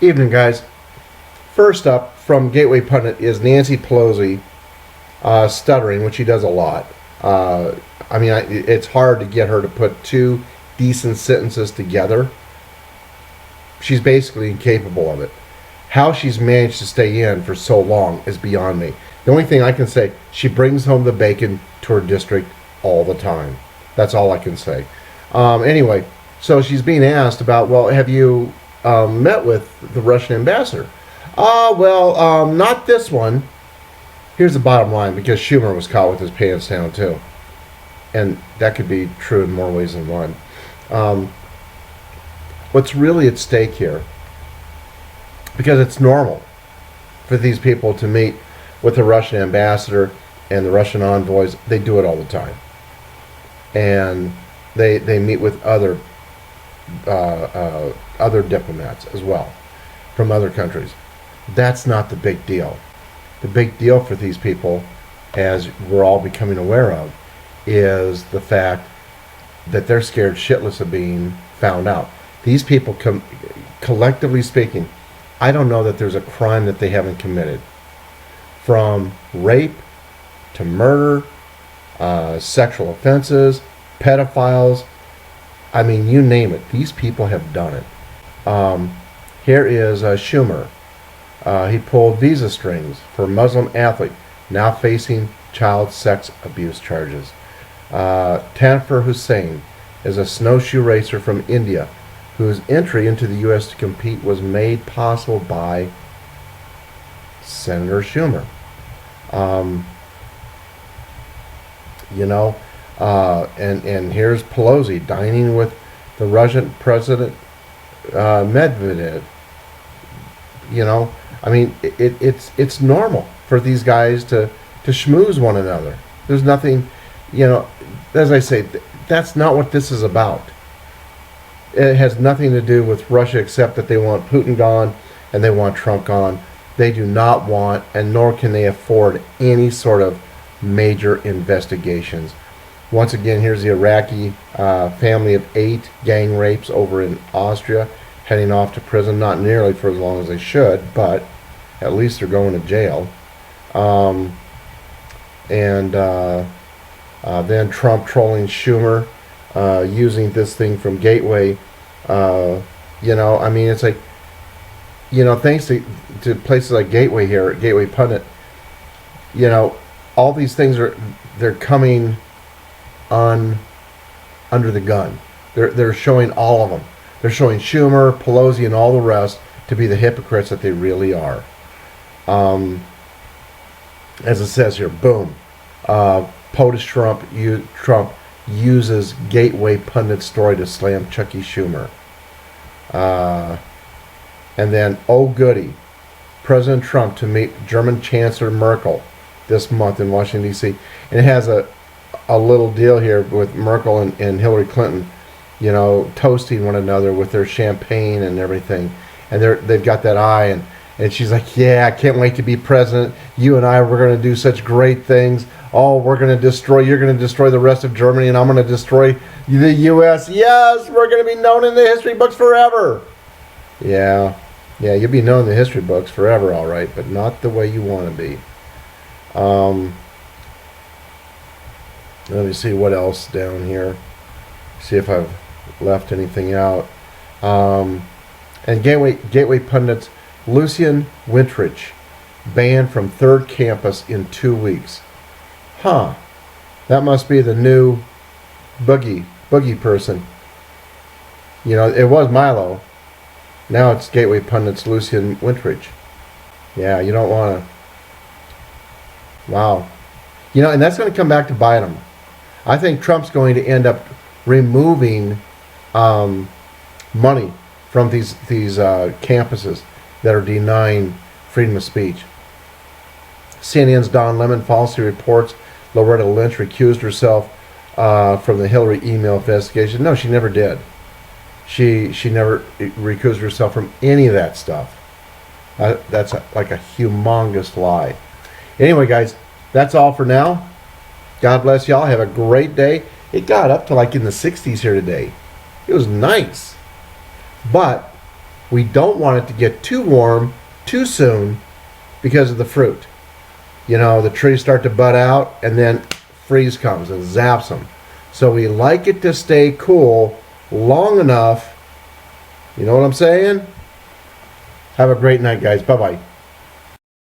Evening, guys. First up from Gateway Pundit is Nancy Pelosi stuttering, which she does a lot. It's hard to get her to put two decent sentences together. She's basically incapable of it. How she's managed to stay in for so long is beyond me. The only thing I can say, she brings home the bacon to her district all the time. That's all I can say. Anyway, so she's being asked about, well, have you met with the Russian ambassador? Not this one. Here's the bottom line, because Schumer was caught with his pants down too. And that could be true in more ways than one. What's really at stake here, because it's normal for these people to meet with the Russian ambassador and the Russian envoys. They do it all the time. And they meet with other diplomats as well from other countries. That's not the big deal. The big deal for these people, as we're all becoming aware of, is the fact that they're scared shitless of being found out. These people, collectively speaking, I don't know that there's a crime that they haven't committed. From rape to murder, sexual offenses, pedophiles, I mean, you name it. These people have done it. Here is Schumer. He pulled visa strings for a Muslim athlete now facing child sex abuse charges. Tanfer Hussain is a snowshoe racer from India whose entry into the U.S. to compete was made possible by Senator Schumer. And here's Pelosi dining with the Russian President Medvedev. It's normal for these guys to schmooze one another. There's nothing, as I say, that's not what this is about. It has nothing to do with Russia except that they want Putin gone and they want Trump gone. They do not want, and nor can they afford, any sort of major investigations. Once again, here's the Iraqi family of 8 gang rapes over in Austria heading off to prison, not nearly for as long as they should, but at least they're going to jail. Then Trump trolling Schumer, using this thing from Gateway. It's like, thanks to places like Gateway here, Gateway Pundit, all these things they're coming under the gun. They're showing all of them. They're showing Schumer, Pelosi, and all the rest to be the hypocrites that they really are. As it says here, boom. POTUS Trump uses Gateway Pundit story to slam Chucky Schumer. And then, oh goody, President Trump to meet German Chancellor Merkel this month in Washington, D.C. And it has a little deal here with Merkel and Hillary Clinton, toasting one another with their champagne and everything. And they've got that eye, and she's like, yeah, I can't wait to be president. You and I, we're going to do such great things. Oh, you're going to destroy the rest of Germany, and I'm going to destroy the U.S. Yes, we're going to be known in the history books forever. Yeah, you'll be known in the history books forever, all right, but not the way you want to be. Let me see what else down here. See if I've left anything out. And Gateway Pundits, Lucian Wintrich, banned from 3rd campus in 2 weeks. Huh. That must be the new boogie person. It was Milo. Now it's Gateway Pundits Lucian Wintrich. Yeah, you don't want to. Wow. And that's going to come back to bite him. I think Trump's going to end up removing money from these campuses that are denying freedom of speech. CNN's Don Lemon falsely reports Loretta Lynch recused herself from the Hillary email investigation. No, she never did. She never recused herself from any of that stuff. That's like a humongous lie. Anyway, guys, that's all for now. God bless y'all. Have a great day. It got up to like in the 60s here today. It was nice. But We don't want it to get too warm too soon because of the fruit. You know, the trees start to bud out and then freeze comes and zaps them. So we like it to stay cool long enough. You know what I'm saying? Have a great night, guys. Bye-bye.